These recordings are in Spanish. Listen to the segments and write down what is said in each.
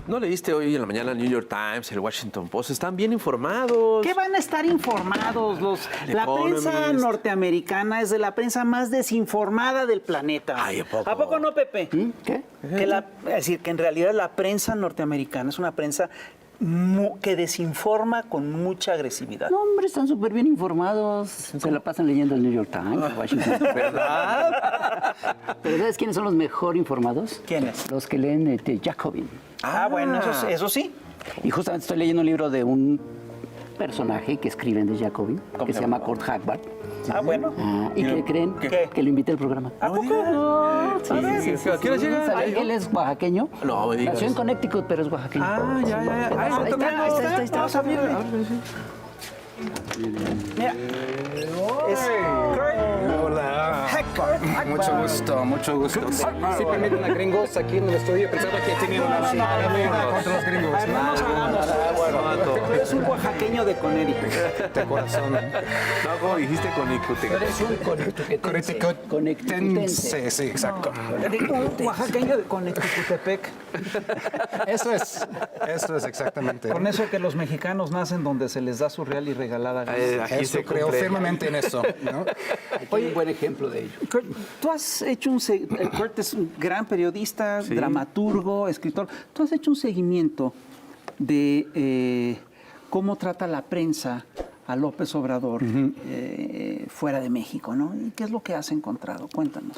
¿No leíste hoy en la mañana el New York Times, el Washington Post? Están bien informados. ¿Qué van a estar informados? La prensa norteamericana es de la prensa más desinformada del planeta. Ay, ¿a poco? ¿A poco no, Pepe? ¿Qué? Es decir, que en realidad la prensa norteamericana es una prensa que desinforma con mucha agresividad. No, hombre, están súper bien informados. Se la pasan leyendo el New York Times, el Washington Post. ¿Verdad? ¿Pero sabes quiénes son los mejor informados? ¿Quiénes? Los que leen Jacobin. Bueno, eso sí. Y justamente estoy leyendo un libro de un personaje que escriben de Jacobin, que se llama Kurt Hagbard. Bueno. ¿Y qué creen? ¿Qué? Que lo invité al programa. ¿A poco? Sí. ¿A qué hora llega? ¿Sabe que él es oaxaqueo? No, me digas. Nació en Connecticut, pero es oaxaqueño. Ya. Ahí está. Vamos a verle. Mira. Es Hola. Mucho gusto. Sí, permiten a gringos aquí en el estudio. Pensaba que tenían una contra los gringos. Tú eres un oaxaqueño de Connecticut. De corazón. No, como dijiste con Icute. Eres un conectuquetense. Sí, exacto. Un oaxaqueño de Connecticutepec. Eso es exactamente. Con eso que los mexicanos nacen donde se les da su real y regalada gana. Aquí Eso se creo cumple. firmemente en eso, ¿no? Oye, un buen ejemplo de ello. Kurt, tú has hecho Kurt es un gran periodista, dramaturgo, escritor. Tú has hecho un seguimiento de cómo trata la prensa a López Obrador fuera de México, ¿no? ¿Y qué es lo que has encontrado? Cuéntanos.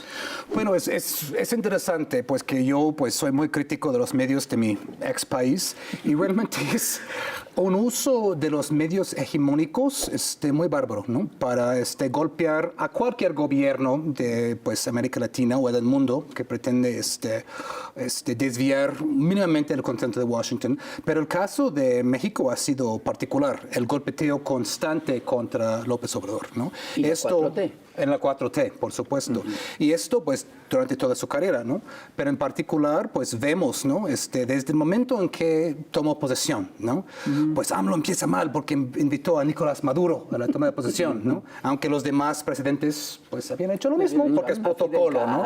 Bueno, es interesante, pues que yo pues soy muy crítico de los medios de mi ex país y realmente es un uso de los medios hegemónicos muy bárbaro, ¿no? Para golpear a cualquier gobierno de pues América Latina o del mundo que pretende desviar mínimamente el contenido de Washington. Pero el caso de México ha sido particular, el golpeteo constante contra López Obrador, ¿no? Y la 4T. En la 4T, por supuesto. Y esto, pues, durante toda su carrera, ¿no? Pero en particular, pues, vemos, ¿no? Desde el momento en que tomó posesión, ¿no? Pues AMLO empieza mal porque invitó a Nicolás Maduro a la toma de posesión, ¿no? Aunque los demás presidentes, pues, habían hecho lo mismo porque es protocolo, ¿no?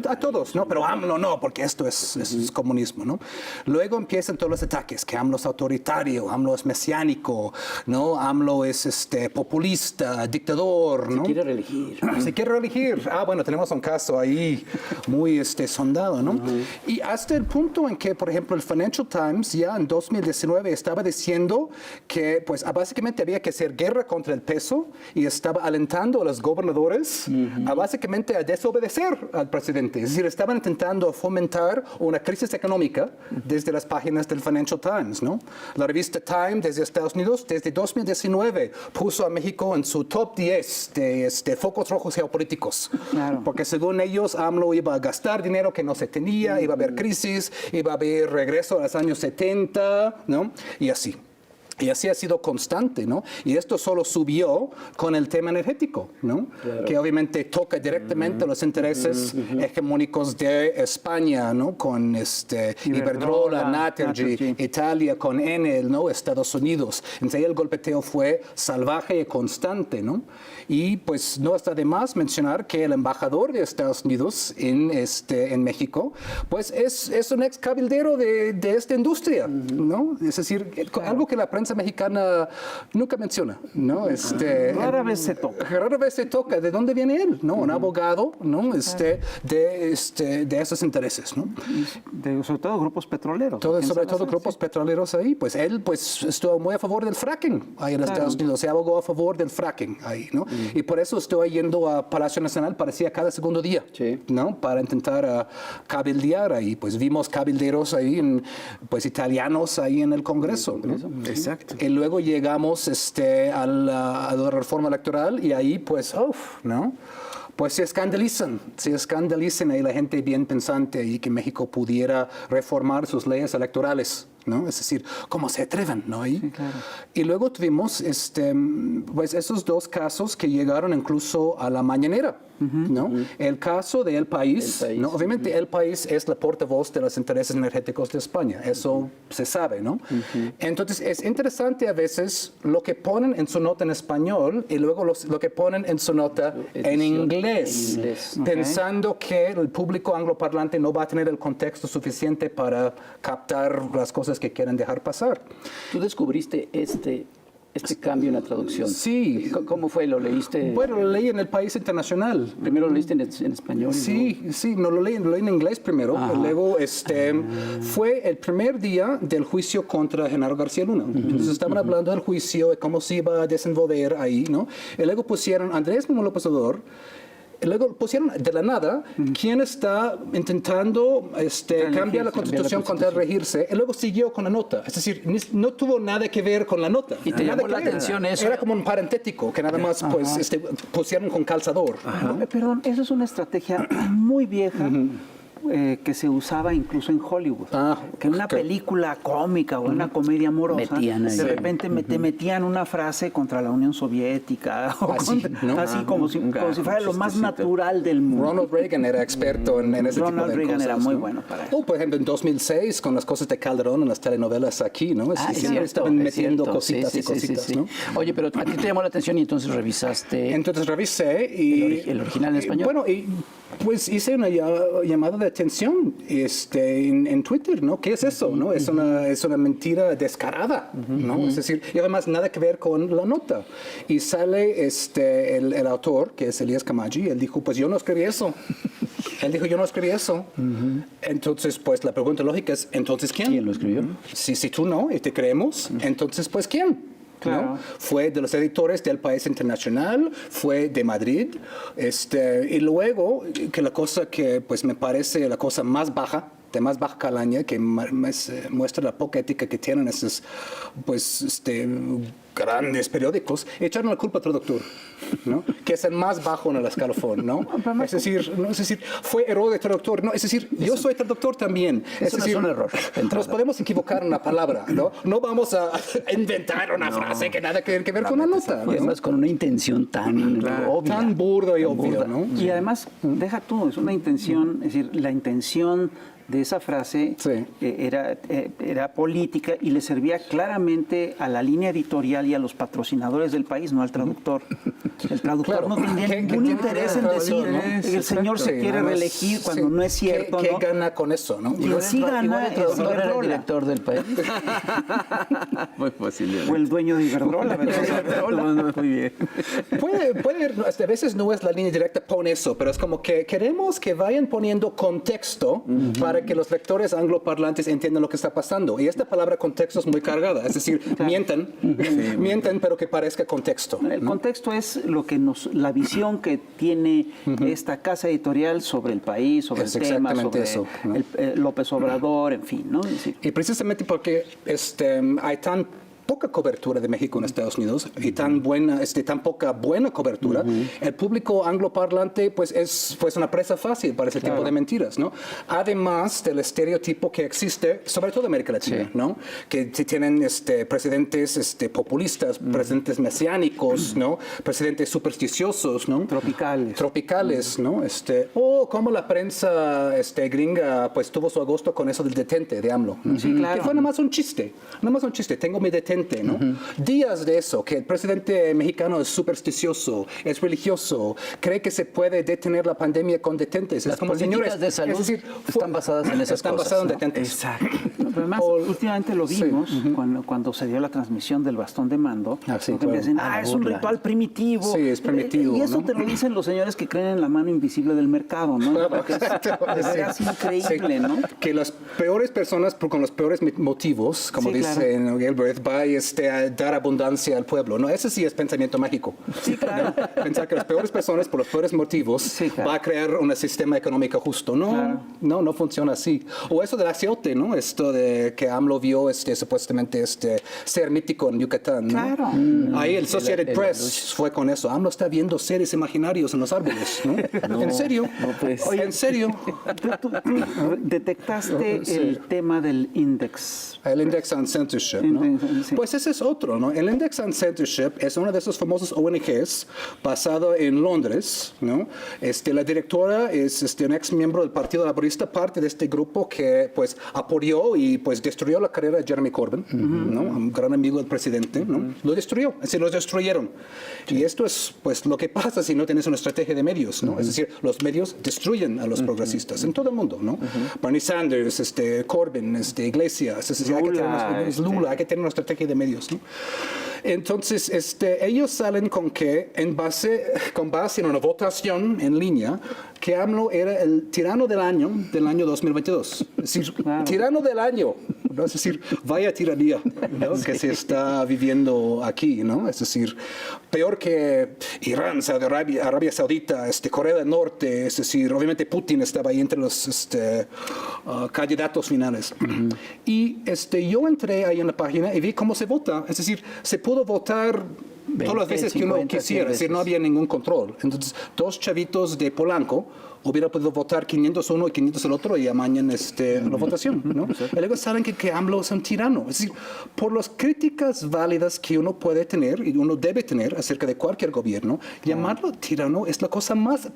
A todos, ¿no? Pero AMLO no, porque esto es comunismo, ¿no? Luego empiezan todos los ataques, que AMLO es autoritario, AMLO es mesiánico, ¿no? AMLO es populista, dictador, ¿no? Quiere reelegir. Se quiere reelegir. Bueno, tenemos un caso ahí muy sondado, ¿no? Y hasta el punto en que, por ejemplo, el Financial Times ya en 2019 estaba diciendo que, pues, básicamente había que hacer guerra contra el peso y estaba alentando a los gobernadores básicamente a desobedecer al presidente. Es decir, estaban intentando fomentar una crisis económica desde las páginas del Financial Times, ¿no? La revista Time desde Estados Unidos, desde 2019, puso a México en su top 10 de focos rojos geopolíticos. Claro. Porque según ellos, AMLO iba a gastar dinero que no se tenía, iba a haber crisis, iba a haber regreso a los años 70, ¿no? Y así. Y así ha sido constante, ¿no? Y esto solo subió con el tema energético, ¿no? Claro. Que obviamente toca directamente los intereses hegemónicos de España, ¿no? Con Iberdrola, Naturgy, Italia con Enel, ¿no? Estados Unidos. Entonces ahí el golpeteo fue salvaje y constante, ¿no? Y pues no está de más mencionar que el embajador de Estados Unidos en México, pues es un ex cabildero de esta industria, ¿no? Es decir, algo que la prensa mexicana nunca menciona, ¿no? Rara vez se toca. Rara vez se toca. ¿De dónde viene él? ¿No? Un abogado, ¿no? De esos intereses, ¿no? Sobre todo grupos petroleros. Sobre todo grupos petroleros ahí. Pues él pues estuvo muy a favor del fracking ahí en Estados Unidos. Se abogó a favor del fracking ahí, ¿no? Y por eso estoy yendo a Palacio Nacional, parecía cada segundo día, ¿no? Para intentar cabildear ahí. Pues vimos cabilderos ahí, pues italianos ahí en el Congreso, ¿no? Exacto. Y luego llegamos a la reforma electoral y ahí pues, ¿no? Pues se escandalizan ahí la gente bien pensante y que México pudiera reformar sus leyes electorales ¿no? Es decir, ¿cómo se atreven, no? Sí, claro. Y luego tuvimos pues esos dos casos que llegaron incluso a la mañanera, ¿no? El caso de El País, ¿no? Obviamente El País es la portavoz de los intereses energéticos de España, eso se sabe, ¿no? Entonces es interesante a veces lo que ponen en su nota en español y luego lo que ponen en su nota en inglés, pensando que el público angloparlante no va a tener el contexto suficiente para captar las cosas que quieren dejar pasar. ¿Tú descubriste este cambio en la traducción? Sí. ¿Cómo fue? ¿Lo leíste? Bueno, lo leí en El País Internacional. Primero lo leíste en español. Sí, no lo leí en inglés primero. Luego, fue el primer día del juicio contra Genaro García Luna. Entonces estaban hablando del juicio, de cómo se iba a desenvolver ahí, ¿no? Y luego pusieron Andrés Manuel López Obrador. Y luego pusieron de la nada quién está intentando cambiar la Constitución con tal regirse. Y luego siguió con la nota. Es decir, no tuvo nada que ver con la nota. ¿Y te nada llamó la que ver. atención eso? Era como un parentético que nada más pues, pusieron con calzador. ¿no? Perdón, eso es una estrategia muy vieja. Que se usaba incluso en Hollywood. Que en una película cómica o una comedia amorosa, de repente te metían una frase contra la Unión Soviética, o así como si fuera lo más natural del mundo. Ronald Reagan era experto en ese tipo de cosas. Ronald Reagan era muy bueno para eso. Por ejemplo, en 2006, con las cosas de Calderón en las telenovelas aquí, ¿no? Siempre estaban metiendo cositas y cositas, ¿no? Oye, pero a ti te llamó la atención y entonces revisaste. Entonces revisé y... ¿El original en español? Bueno, y pues hice una llamada de atención en Twitter, ¿no? ¿Qué es eso, no? Es una mentira descarada, ¿no? Es decir, y además nada que ver con la nota. Y sale el autor, que es Elías Camaggi, él dijo, pues yo no escribí eso. Él dijo, yo no escribí eso. Entonces, pues la pregunta lógica es, ¿entonces quién? ¿Quién lo escribió? Si tú no, y te creemos, entonces, pues ¿quién? Claro. ¿no? Fue de los editores del País Internacional, fue de Madrid, y luego, que la cosa que pues me parece la cosa más baja, de más baja calaña, que muestra la poca ética que tienen esos pues, grandes periódicos, echaron la culpa al traductor, ¿no? Que es el más bajo en el escalafón, ¿no? Es decir, fue error de traductor, ¿no? Es decir, yo soy traductor también. Eso no es un error. Nos podemos equivocar en una palabra, ¿no? No vamos a inventar una frase que nada que ver con la nota. Y además con una intención tan obvia. Tan burda y obvia, ¿no? Y además, deja tú, es una intención, es decir, la intención de esa frase era política y le servía claramente a la línea editorial y a los patrocinadores del país, no al traductor. El traductor no tendría ningún interés en decir, ¿no? El señor se quiere reelegir cuando no es cierto. ¿Qué gana con eso, no? Y sí gana el traductor era el director del país. Muy fácil. O el dueño de Iberdrola. Muy bien. Puede, a veces no es la línea directa, pon eso, pero es como que queremos que vayan poniendo contexto para que los lectores angloparlantes entiendan lo que está pasando. Y esta palabra contexto es muy cargada, es decir, mienten, pero que parezca contexto. El contexto es lo que la visión que tiene esta casa editorial sobre el país, sobre el tema, sobre eso, ¿no? López Obrador, en fin, ¿no? Y precisamente porque hay tan poca cobertura de México en Estados Unidos y tan poca buena cobertura, el público angloparlante pues es una presa fácil para ese tipo de mentiras, ¿no? Además del estereotipo que existe, sobre todo en América Latina, ¿no? Que tienen presidentes populistas, presidentes mesiánicos, ¿no? Presidentes supersticiosos, ¿no? Tropicales, ¿no? Como la prensa gringa pues tuvo su agosto con eso del detente de AMLO, ¿no? Sí, claro. Que fue nada más un chiste, tengo mi detente, ¿no? Días de eso, que el presidente mexicano es supersticioso, es religioso, cree que se puede detener la pandemia con detentes. Las políticas de salud están basadas en esas cosas. Están basadas en detentes. Exacto. Pero además, últimamente lo vimos cuando se dio la transmisión del bastón de mando. Porque me dicen, es un ritual primitivo. Sí, es primitivo. Y eso ¿no? te lo dicen los señores que creen en la mano invisible del mercado, ¿no? Es increíble, ¿no? Que las peores personas con los peores motivos, como dice Gilbert, va a dar abundancia al pueblo, ¿no? Ese sí es pensamiento mágico. Sí, claro. Pensar que las peores personas por los peores motivos va a crear un sistema económico justo. No funciona así. O eso del aciote, ¿no? Esto que AMLO vio supuestamente ser mítico en Yucatán. ¿no? Claro. Ahí el Associated Press fue con eso. AMLO está viendo seres imaginarios en los árboles. ¿no? ¿En serio? Oye, ¿en serio? Tú detectaste el tema del index. El Index on Censorship, ¿no? Sí. Pues ese es otro, ¿no? El Index on Censorship es una de esos famosos ONGs basado en Londres, ¿no? La directora es un ex miembro del Partido Laborista, parte de este grupo que, pues, apoyó y, pues, destruyó la carrera de Jeremy Corbyn, ¿no? Un gran amigo del presidente, ¿no? Lo destruyó, es decir, los destruyeron. Y esto es, pues, lo que pasa si no tienes una estrategia de medios, ¿no? Es decir, los medios destruyen a los progresistas en todo el mundo, ¿no? Bernie Sanders, Corbyn, Iglesias, es decir, Lula, hay que tener una estrategia de medios, ¿no? Entonces, ellos salen con que, con base en una votación en línea, que AMLO era el tirano del año 2022. Es decir, tirano del año, ¿no? Es decir, vaya tiranía, ¿no? Que se está viviendo aquí, ¿no? Es decir, peor que Irán, Saudi Arabia Saudita, Corea del Norte, es decir, obviamente Putin estaba ahí entre los candidatos finales. Y yo entré ahí en la página y vi cómo se vota, es decir, se pudo votar 20, todas las veces que uno 50, quisiera, es decir, no había ningún control. Entonces, dos chavitos de Polanco hubieran podido votar 500 uno y 500 el otro y amañan la votación, ¿no? Y luego saben que AMLO es un tirano. Es decir, por las críticas válidas que uno puede tener y uno debe tener acerca de cualquier gobierno, llamarlo tirano es la cosa más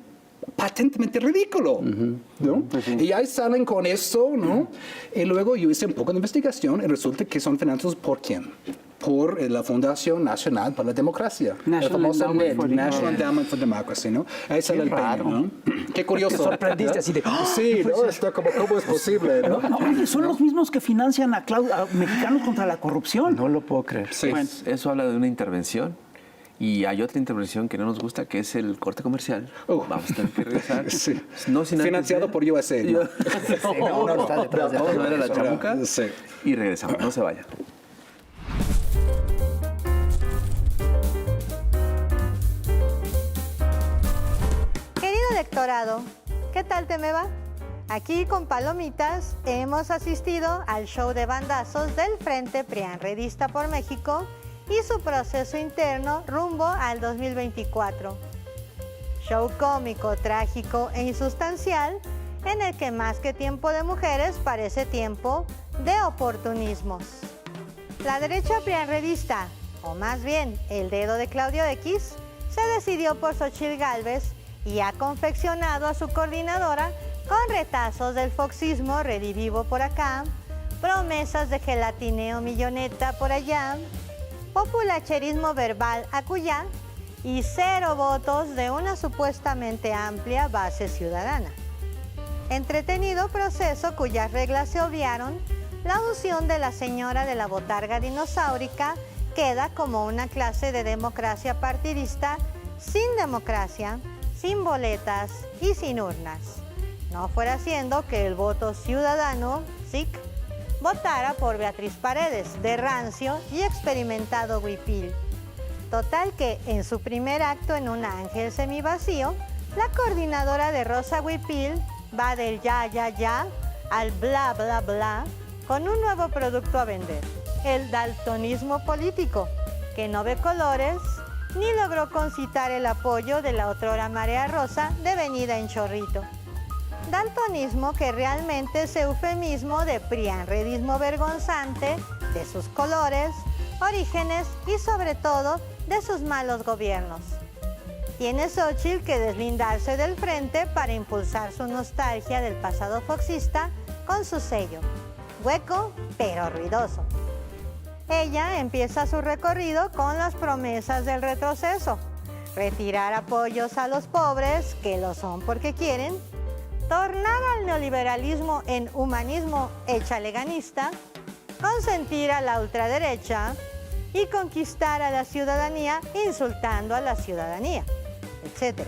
patentemente ridículo, ¿no? Y ahí salen con eso, ¿no? Y luego yo hice un poco de investigación y resulta que son financiados ¿por quién? Por la Fundación Nacional para la Democracia, el famoso National Endowment for Democracy, ¿no? Ahí sale el premio, ¿no? Qué curioso. Te sorprendiste así de... Sí, ¿no? Esto como, ¿cómo es posible, no? Oye, son los mismos que financian a Mexicanos contra la corrupción. No lo puedo creer. Sí. Bueno. Eso habla de una intervención. Y hay otra intervención que no nos gusta, que es el corte comercial. Vamos a tener que regresar. Sí. No sin Financiado antes por USA, ¿no? No está detrás de Vamos a ver a la chamuca Sí. y regresamos. No se vayan. Querido electorado, ¿qué tal te me va? Aquí con palomitas hemos asistido al show de bandazos del Frente PRIAN-Redista por México y su proceso interno rumbo al 2024. Show cómico, trágico e insustancial en el que más que tiempo de mujeres parece tiempo de oportunismos. La derecha PRIAN-Redista, o más bien el dedo de Claudio X, se decidió por Xochitl Gálvez y ha confeccionado a su coordinadora con retazos del foxismo redivivo por acá, promesas de gelatineo milloneta por allá, populacherismo verbal acullá y 0 votos de una supuestamente amplia base ciudadana. Entretenido proceso cuyas reglas se obviaron, la unción de la señora de la botarga dinosaurica queda como una clase de democracia partidista sin democracia, sin boletas y sin urnas. No fuera siendo que el voto ciudadano, SIC, votara por Beatriz Paredes, de rancio y experimentado huipil. Total que en su primer acto en un ángel semivacío, la coordinadora de Rosa Huipil va del ya al bla bla bla con un nuevo producto a vender, el daltonismo político, que no ve colores ni logró concitar el apoyo de la otrora Marea Rosa devenida en chorrito. Daltonismo que realmente es eufemismo de prianredismo vergonzante, de sus colores, orígenes y sobre todo de sus malos gobiernos. Tiene Xochitl que deslindarse del frente para impulsar su nostalgia del pasado foxista con su sello, hueco pero ruidoso. Ella empieza su recorrido con las promesas del retroceso, retirar apoyos a los pobres, que lo son porque quieren, tornar al neoliberalismo en humanismo echaleganista, consentir a la ultraderecha y conquistar a la ciudadanía insultando a la ciudadanía, etc.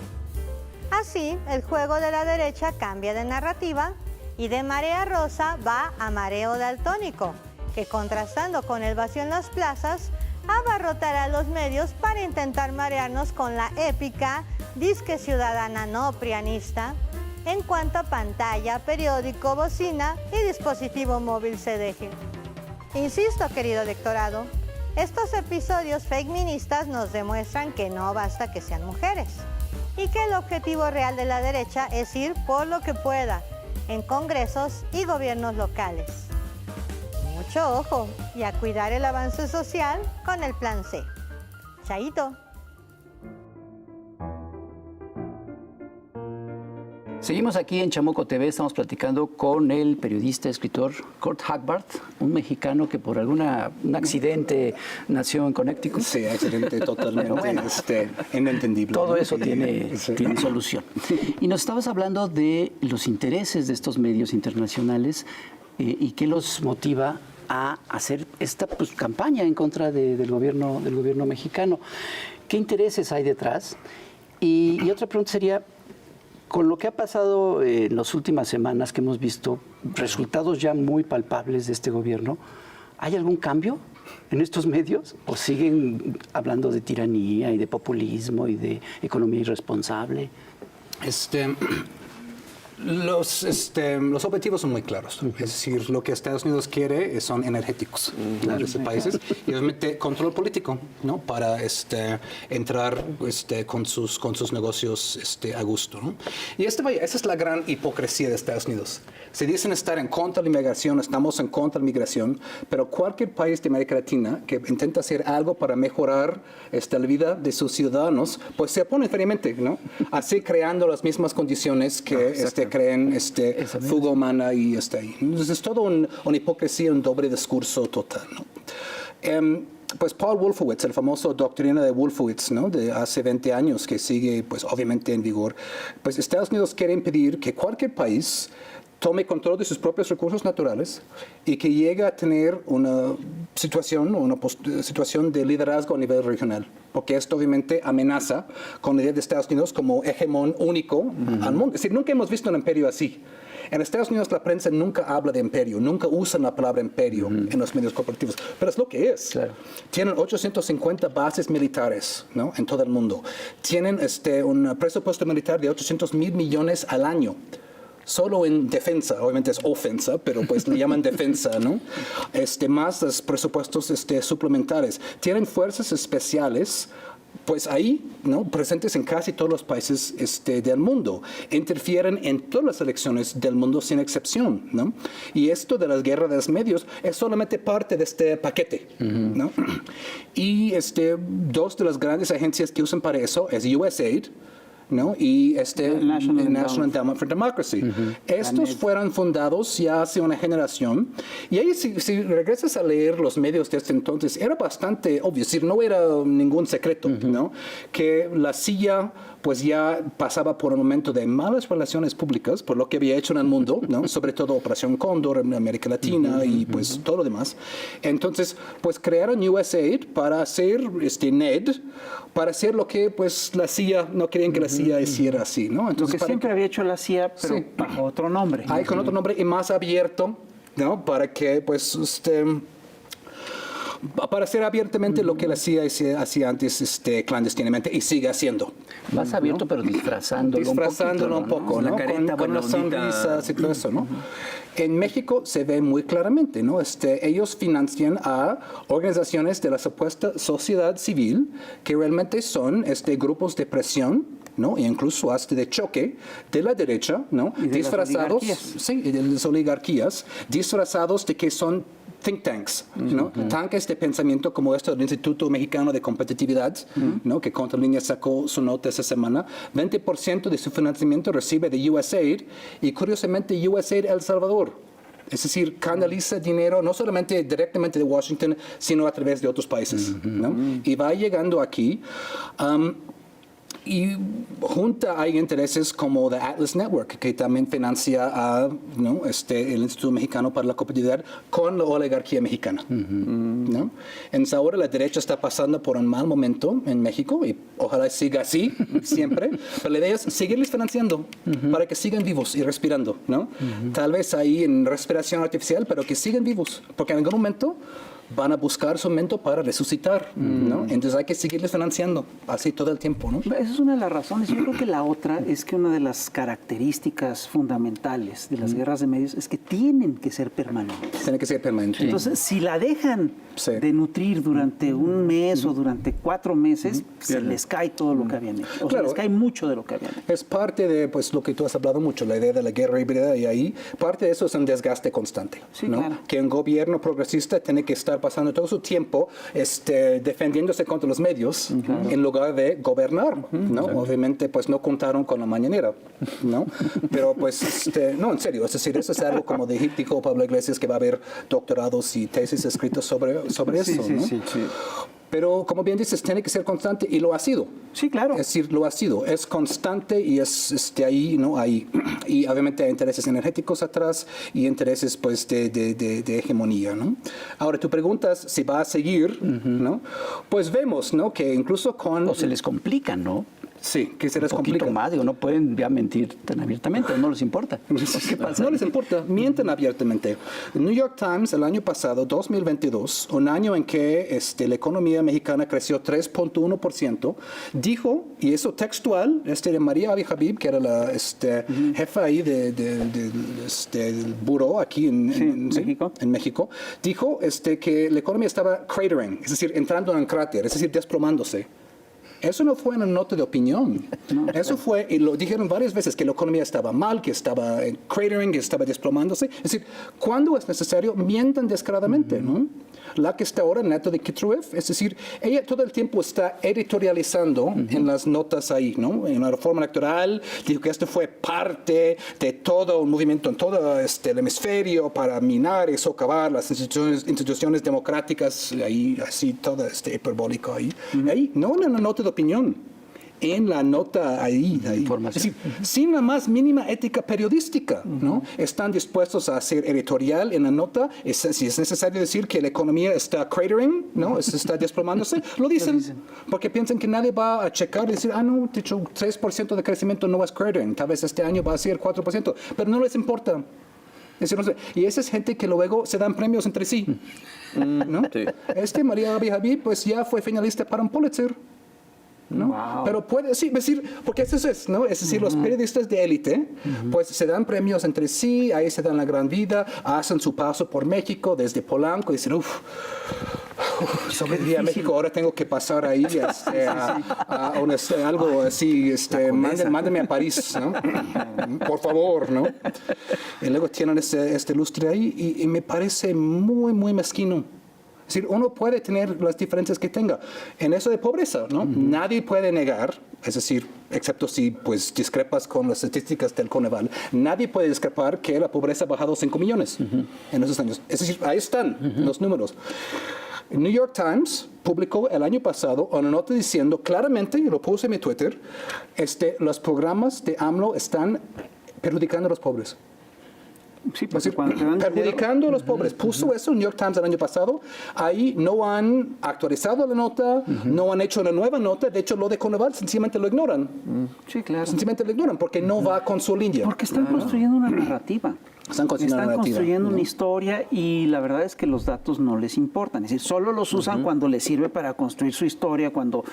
Así, el juego de la derecha cambia de narrativa y de marea rosa va a mareo daltónico, que contrastando con el vacío en las plazas, abarrotará los medios para intentar marearnos con la épica disque ciudadana no prianista, en cuanto a pantalla, periódico, bocina y dispositivo móvil se deje. Insisto, querido electorado, estos episodios feministas nos demuestran que no basta que sean mujeres y que el objetivo real de la derecha es ir por lo que pueda en congresos y gobiernos locales. Mucho ojo y a cuidar el avance social con el Plan C. Chaito. Seguimos aquí en Chamuco TV, estamos platicando con el periodista, escritor Kurt Hagbart, un mexicano que por un accidente nació en Connecticut. Sí, accidente totalmente inentendible. Todo eso tiene solución. Y nos estabas hablando de los intereses de estos medios internacionales y qué los motiva a hacer esta campaña en contra del gobierno mexicano. ¿Qué intereses hay detrás? Y otra pregunta sería, con lo que ha pasado en las últimas semanas, que hemos visto resultados ya muy palpables de este gobierno, ¿hay algún cambio en estos medios? ¿O siguen hablando de tiranía y de populismo y de economía irresponsable? Los objetivos son muy claros. Es decir, lo que Estados Unidos quiere son energéticos de esos países y obviamente control político, ¿no? Para entrar con sus negocios a gusto, ¿no? Y esa es la gran hipocresía de Estados Unidos. Se dicen estar en contra de la inmigración, estamos en contra de la inmigración, pero cualquier país de América Latina que intenta hacer algo para mejorar la vida de sus ciudadanos, pues se opone feriamente, ¿no? Así creando las mismas condiciones que creen fuga humana y está ahí. Entonces es todo una hipocresía, un doble discurso total, ¿no? Pues Paul Wolfowitz, el famoso doctrina de Wolfowitz, ¿no? De hace 20 años que sigue pues obviamente en vigor, pues Estados Unidos quiere impedir que cualquier país tome control de sus propios recursos naturales y que llegue a tener una situación de liderazgo a nivel regional, porque esto obviamente amenaza con la idea de Estados Unidos como hegemón único al mundo. Es decir, nunca hemos visto un imperio así. En Estados Unidos la prensa nunca habla de imperio, nunca usan la palabra imperio en los medios corporativos, pero es lo que es. Claro. Tienen 850 bases militares, ¿no? En todo el mundo. Tienen un presupuesto militar de 800,000 millones al año. Solo en defensa, obviamente es ofensa, pero pues le llaman defensa, ¿no? Más los presupuestos suplementarios. Tienen fuerzas especiales, pues ahí, ¿no? Presentes en casi todos los países del mundo. Interfieren en todas las elecciones del mundo sin excepción, ¿no? Y esto de las guerras de los medios es solamente parte de este paquete, ¿no? Y dos de las grandes agencias que usan para eso es USAID, ¿no? Y National Endowment for Democracy. Estos fueron fundados ya hace una generación. Y ahí, si regresas a leer los medios de entonces, era bastante obvio, es decir, no era ningún secreto, ¿no? Que la CIA pues ya pasaba por un momento de malas relaciones públicas, por lo que había hecho en el mundo, ¿no? Sobre todo Operación Cóndor en América Latina y pues todo lo demás. Entonces, pues crearon USAID para hacer NED, para hacer lo que pues la CIA no querían que la CIA hiciera así, ¿no? Entonces, lo que siempre había hecho la CIA, pero bajo otro nombre. Ahí con otro nombre y más abierto, ¿no? Para que pues para hacer abiertamente lo que la CIA hacía antes clandestinamente y sigue haciendo. Más abierto, pero disfrazándolo un poco, ¿no? La careta, con las sonrisas y todo eso, ¿no? En México se ve muy claramente, ¿no? Ellos financian a organizaciones de la supuesta sociedad civil que realmente son grupos de presión, ¿no? E incluso hasta de choque de la derecha, ¿no? Disfrazados, de las oligarquías, disfrazados de que son think tanks, ¿no? Tanques de pensamiento como esto del Instituto Mexicano de Competitividad, ¿no? Que Contralínea sacó su nota esa semana. 20% de su financiamiento recibe de USAID y curiosamente USAID El Salvador. Es decir, canaliza dinero no solamente directamente de Washington, sino a través de otros países, ¿no? Y va llegando aquí. Y junta hay intereses como The Atlas Network, que también financia a, ¿no? el Instituto Mexicano para la Competitividad con la oligarquía mexicana, ¿no? Entonces ahora la derecha está pasando por un mal momento en México y ojalá siga así siempre, pero la idea es seguirles financiando para que sigan vivos y respirando, ¿no? Tal vez ahí en respiración artificial, pero que sigan vivos, porque en algún momento van a buscar su momento para resucitar, ¿no? Entonces hay que seguirles financiando así todo el tiempo, ¿no? Esa es una de las razones. Yo creo que la otra es que una de las características fundamentales de las guerras de medios es que tienen que ser permanentes. Tiene que ser permanente. Entonces, si la dejan Sí. de nutrir durante un mes o durante 4 meses, se les cae todo lo que habían hecho. O Claro. se les cae mucho de lo que habían hecho. Es parte de pues, lo que tú has hablado mucho, la idea de la guerra híbrida, y ahí parte de eso es un desgaste constante. Sí, ¿no? claro. Que un gobierno progresista tiene que estar pasando todo su tiempo defendiéndose contra los medios en lugar de gobernar. ¿no? Obviamente, pues no contaron con la mañanera, ¿no? Pero pues, no, en serio, es decir, eso es algo como dijo Pablo Iglesias, que va a haber doctorados y tesis escritos sobre eso, ¿no? sí. Pero, como bien dices, tiene que ser constante, y lo ha sido. Sí, claro. Es decir, lo ha sido. Es constante y es ahí, ¿no? Ahí. Y obviamente hay intereses energéticos atrás y intereses, pues, de hegemonía, ¿no? Ahora, tú preguntas si va a seguir, ¿no? Pues vemos, ¿no? Que incluso con... O se les complica, ¿no? Sí, que se les Un poquito complica. más, digo, no pueden ya mentir tan abiertamente, no les importa. ¿Qué pasa? No les importa, mienten abiertamente. El New York Times el año pasado, 2022, un año en que la economía mexicana creció 3.1%, dijo, y eso textual, de María Avi Habib, que era la jefa ahí del buró aquí en México, dijo que la economía estaba cratering, es decir, entrando en un cráter, es decir, desplomándose. Eso no fue una nota de opinión. Eso fue, y lo dijeron varias veces, que la economía estaba mal, que estaba cratering, que estaba desplomándose. Es decir, cuando es necesario, mientan descaradamente, ¿no? La que está ahora, Natalie Kitrueff, es decir, ella todo el tiempo está editorializando en las notas ahí, ¿no? En la reforma electoral, dijo que esto fue parte de todo un movimiento en todo el hemisferio para minar y socavar las instituciones democráticas, ahí, así, todo hiperbólico ahí. Ahí, no en una nota de opinión, en la nota ahí. Es decir, sin la más mínima ética periodística, ¿no? Están dispuestos a hacer editorial en la nota. Si es necesario decir que la economía está cratering, ¿no? Está desplomándose, lo dicen. Porque piensan que nadie va a checar y decir, no, de hecho, 3% de crecimiento no es cratering, tal vez este año va a ser 4%, pero no les importa. Es decir, no sé, y esa es gente que luego se dan premios entre sí, ¿no? Sí. María Avi Habib, pues ya fue finalista para un Pulitzer, ¿no? Wow. Pero puede, sí, decir, porque eso es, ¿no? Es decir, los periodistas de élite, pues se dan premios entre sí, ahí se dan la gran vida, hacen su paso por México desde Polanco y dicen, sobre México, ahora tengo que pasar ahí a algo así, mándeme a París, ¿no? Por favor, ¿no? Y luego tienen este lustre ahí y me parece muy, muy mezquino. Es decir, uno puede tener las diferencias que tenga. En eso de pobreza, ¿no? Nadie puede negar, es decir, excepto si pues discrepas con las estadísticas del Coneval, nadie puede discrepar que la pobreza ha bajado 5 millones en esos años. Es decir, ahí están los números. El New York Times publicó el año pasado una nota diciendo claramente, y lo puse en mi Twitter, los programas de AMLO están perjudicando a los pobres. Sí, porque cuando te dan perjudicando a los pobres. Puso eso en New York Times el año pasado. Ahí no han actualizado la nota, no han hecho una nueva nota. De hecho, lo de Coneval sencillamente lo ignoran. Sí, claro. Sencillamente lo ignoran porque no va con su línea. Porque están construyendo una narrativa. Están construyendo una historia y la verdad es que los datos no les importan. Es decir, solo los usan cuando les sirve para construir su historia, cuando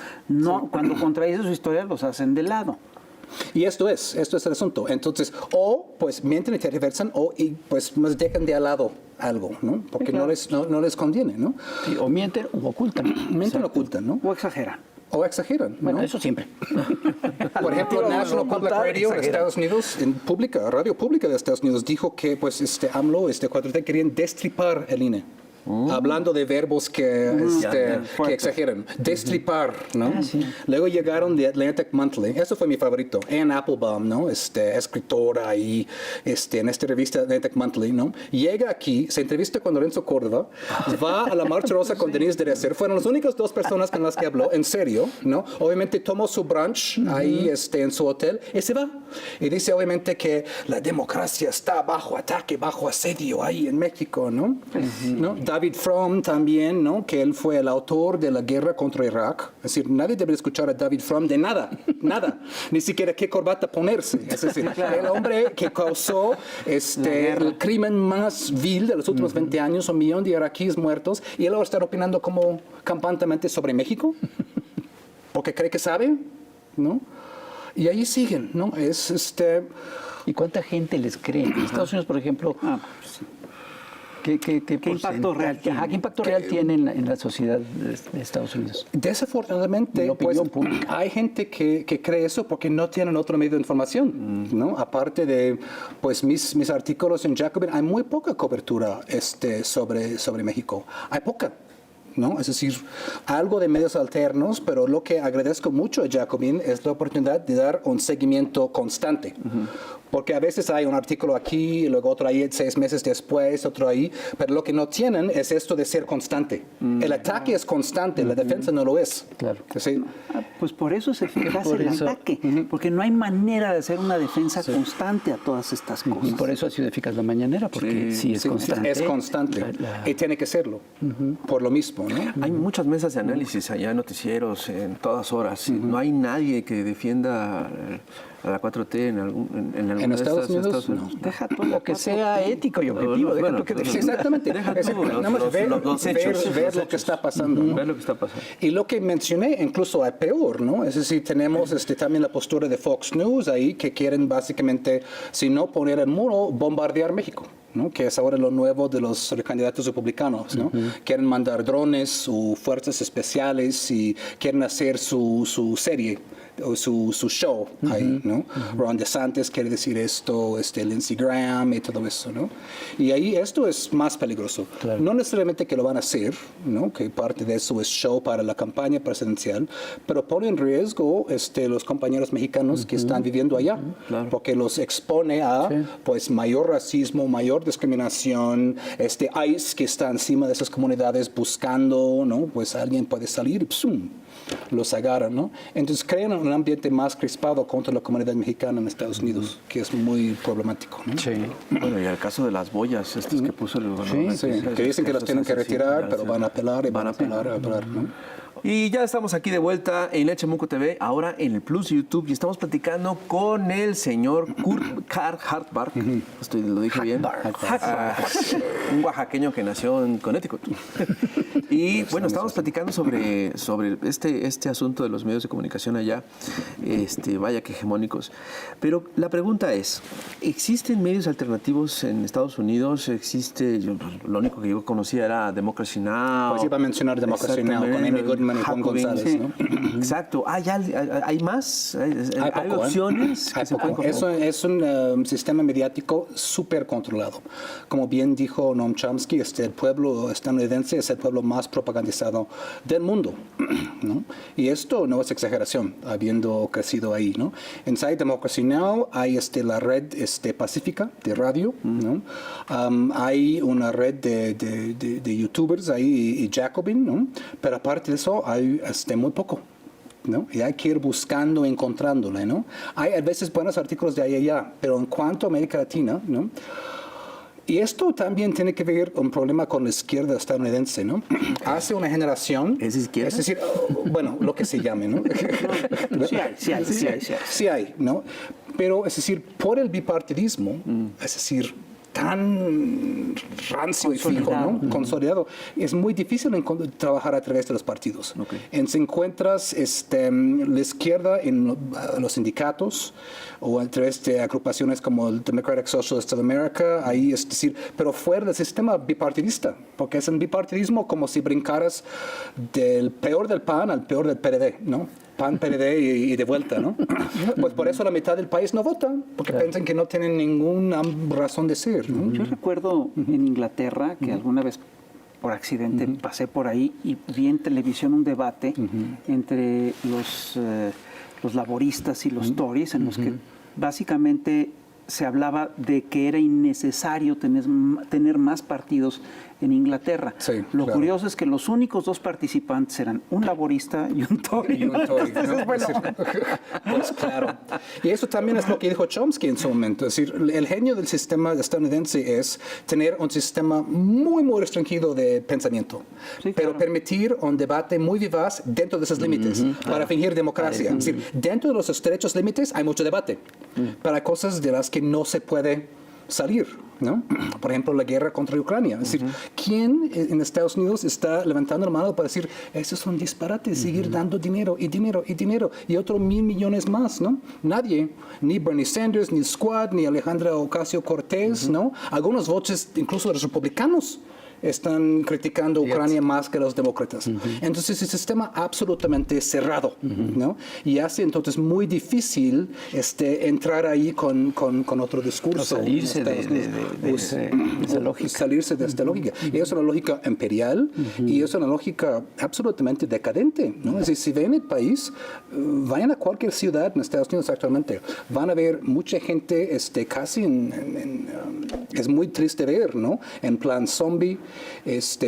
contradicen su historia los hacen de lado. Y esto es el asunto. Entonces, o pues mienten y tergiversan, y pues más dejan de al lado algo, ¿no? Porque claro, no les conviene, ¿no? Sí, o mienten o ocultan. Mienten o ocultan, ¿no? O exageran. O exageran. Bueno, ¿no? eso siempre. Por ejemplo, National Public Radio de Estados Unidos, radio pública de Estados Unidos, dijo que pues AMLO, 4T querían destripar el INE. Hablando de verbos que exageran. Destripar, ¿no? Sí. Luego llegaron de Atlantic Monthly. Eso fue mi favorito. Ann Applebaum, ¿no? Escritora ahí, en esta revista Atlantic Monthly, ¿no? Llega aquí, se entrevista con Lorenzo Córdoba, va a la Marcha Rosa con Denise Dresser. Fueron las únicas 2 personas con las que habló, en serio, ¿no? Obviamente tomó su brunch ahí, en su hotel y se va. Y dice, obviamente, que la democracia está bajo ataque, bajo asedio ahí en México, ¿no? ¿No? David Frum también, ¿no? Que él fue el autor de la guerra contra Irak. Es decir, nadie debe escuchar a David Frum de nada, nada. Ni siquiera qué corbata ponerse. Es decir, el hombre que causó el crimen más vil de los últimos 20 años, 1 millón de iraquíes muertos, y él ahora está opinando como campantemente sobre México, porque cree que sabe, ¿no? Y ahí siguen, ¿no? ¿Y cuánta gente les cree? En Estados Unidos, por ejemplo, ¿qué impacto real tiene? ¿Qué impacto real tiene en la sociedad de Estados Unidos? Desafortunadamente, pues, hay gente que cree eso porque no tienen otro medio de información, ¿no? Aparte de, pues, mis artículos en Jacobin, hay muy poca cobertura sobre México. Hay poca. ¿No? Es decir, algo de medios alternos, pero lo que agradezco mucho a Jacobin es la oportunidad de dar un seguimiento constante. Porque a veces hay un artículo aquí, y luego otro ahí 6 meses después, otro ahí, pero lo que no tienen es esto de ser constante. El ataque es constante, la defensa no lo es. Claro. ¿Sí? Pues por eso es eficaz el ataque, porque no hay manera de hacer una defensa constante a todas estas cosas. Y por eso ha sido eficaz la mañanera, porque sí es constante. Es constante, y tiene que serlo, por lo mismo. ¿no? Hay muchas mesas de análisis allá, noticieros, en todas horas. No hay nadie que defienda a la 4T en Estados Unidos. No. Deja todo lo que sea ético y objetivo. Exactamente. Deja los hechos. Ver lo que está pasando. ¿no? Ver lo que está pasando. Y lo que mencioné, incluso hay peor, ¿no? Es decir, tenemos también la postura de Fox News ahí, que quieren básicamente, si no poner el muro, bombardear México. ¿no? Que es ahora lo nuevo de los candidatos republicanos, ¿no? Quieren mandar drones o fuerzas especiales y quieren hacer su serie o su show ahí, ¿no? Ron DeSantis quiere decir esto, Lindsey Graham y todo eso, ¿no? Y ahí esto es más peligroso. Claro. No necesariamente que lo van a hacer, ¿no? Que parte de eso es show para la campaña presidencial, pero pone en riesgo los compañeros mexicanos que están viviendo allá, claro. Porque los expone a pues mayor racismo, mayor discriminación, ICE que está encima de esas comunidades buscando, ¿no? Pues alguien puede salir y ¡psum! Los agarran, ¿no? Entonces crean un ambiente más crispado contra la comunidad mexicana en Estados Unidos, que es muy problemático, ¿no? Sí. Bueno, y el caso de las boyas, que puso el gobernador. Sí, que dicen que las tienen que retirar, pero van a apelar y van a apelar, ¿no? Y ya estamos aquí de vuelta en Lechemuco TV, ahora en el Plus YouTube, y estamos platicando con el señor Kurt Hartbark. Lo dije bien. Un oaxaqueño que nació en Connecticut. Y bueno, estamos platicando sobre este asunto de los medios de comunicación allá, vaya que hegemónicos. Pero la pregunta es, ¿existen medios alternativos en Estados Unidos? Lo único que yo conocía era Democracy Now! Pues iba a mencionar Democracy Now! Con Amy Goodman y Juan González, ¿no? Exacto. ¿Hay más? ¿Hay opciones? Hay poco. Es un sistema mediático súper controlado. Como bien dijo Noam Chomsky, el pueblo estadounidense es el pueblo más propagandizado del mundo, ¿no? Y esto no es exageración, habiendo crecido ahí, ¿no? Inside Democracy Now! Hay la red pacífica de radio, ¿no? Hay una red de youtubers ahí y Jacobin, ¿no? Pero aparte de eso hay muy poco, ¿no? Y hay que ir buscando, encontrándole, ¿no? Hay a veces buenos artículos de ahí y allá, pero en cuanto a América Latina, ¿no? Y esto también tiene que ver con un problema con la izquierda estadounidense, ¿no? Hace una generación... ¿Es izquierda? Es decir, bueno, lo que se llame, ¿no? Sí hay, ¿no? Pero, es decir, por el bipartidismo, es decir, tan rancio y fijo, ¿no? Consolidado. Es muy difícil trabajar a través de los partidos. Si encuentras la izquierda en los sindicatos o a través de agrupaciones como el Democratic Socialists of America, ahí es decir, pero fuera del sistema bipartidista, porque es un bipartidismo como si brincaras del peor del PAN al peor del PRD, ¿no? PAN, PRD y de vuelta, ¿no? Pues por eso la mitad del país no vota, porque piensan que no tienen ninguna razón de ser, ¿no? Yo recuerdo en Inglaterra que alguna vez por accidente pasé por ahí y vi en televisión un debate entre los laboristas y los Tories, en los que básicamente se hablaba de que era innecesario tener más partidos en Inglaterra. Sí, Lo claro. curioso es que los únicos dos participantes eran un laborista y un Tory. Y un Tory, ¿no? Entonces, bueno, Pues claro. Y eso también es lo que dijo Chomsky en su momento. Es decir, el genio del sistema estadounidense es tener un sistema muy, muy restringido de pensamiento, Sí, pero claro. permitir un debate muy vivaz dentro de esos límites para fingir democracia. Es decir, dentro de los estrechos límites hay mucho debate para cosas de las que no se puede salir, ¿no? Por ejemplo, la guerra contra Ucrania. Es decir, ¿quién en Estados Unidos está levantando la mano para decir, eso es un disparate, seguir dando dinero y dinero y dinero y otros 1,000 millones más, ¿no? Nadie, ni Bernie Sanders, ni Squad, ni Alejandra Ocasio-Cortez, ¿no? Algunos voces, incluso de los republicanos, están criticando a Ucrania más que los demócratas. Entonces, el sistema absolutamente cerrado, ¿no? Y hace entonces muy difícil entrar ahí con otro discurso. O salirse en Estados Unidos. de esa lógica. Salirse de esta lógica. Y es una lógica imperial y es una lógica absolutamente decadente, ¿no? Es decir, si ven el país, vayan a cualquier ciudad en Estados Unidos actualmente, van a ver mucha gente casi es muy triste ver, ¿no? En plan zombie,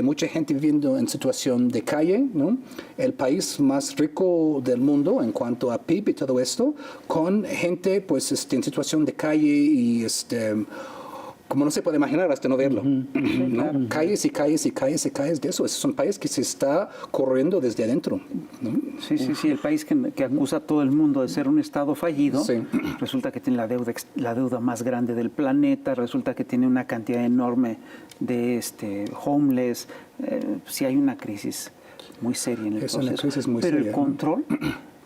mucha gente viviendo en situación de calle, ¿no? El país más rico del mundo en cuanto a PIB y todo esto, con gente pues en situación de calle y como no se puede imaginar hasta no verlo, ¿no? Calles y calles y calles y calles de eso. Es un país que se está corriendo desde adentro, ¿no? sí, el país que acusa a todo el mundo de ser un Estado fallido, Sí. resulta que tiene la deuda más grande del planeta, resulta que tiene una cantidad enorme de homeless. Sí hay una crisis muy seria en el Es proceso. una crisis muy pero seria. el control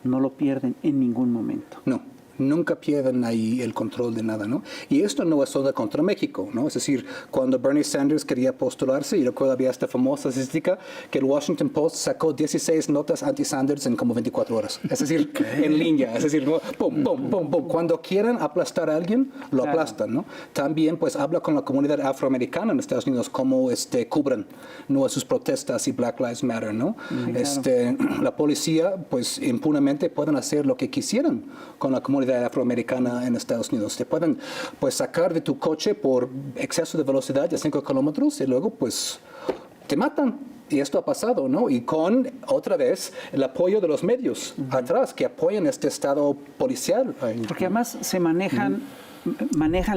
no lo pierden en ningún momento. No. Nunca pierden ahí el control de nada, ¿no? Y esto no es solo contra México, ¿no? Es decir, cuando Bernie Sanders quería postularse, y recuerdo había esta famosa estadística que el Washington Post sacó 16 notas anti-Sanders en como 24 horas. Es decir, en línea. Es decir, pum, pum, pum, pum. Cuando quieran aplastar a alguien, lo aplastan, ¿no? También, pues, habla con la comunidad afroamericana en Estados Unidos, cómo cubren, ¿no? sus protestas y Black Lives Matter, ¿no? La policía, pues, impunemente pueden hacer lo que quisieran con la comunidad afroamericana en Estados Unidos. Te pueden pues sacar de tu coche por exceso de velocidad de 5 kilómetros y luego pues te matan. Y esto ha pasado, ¿no? Y con, otra vez, el apoyo de los medios atrás, que apoyan este estado policial. Porque además se manejan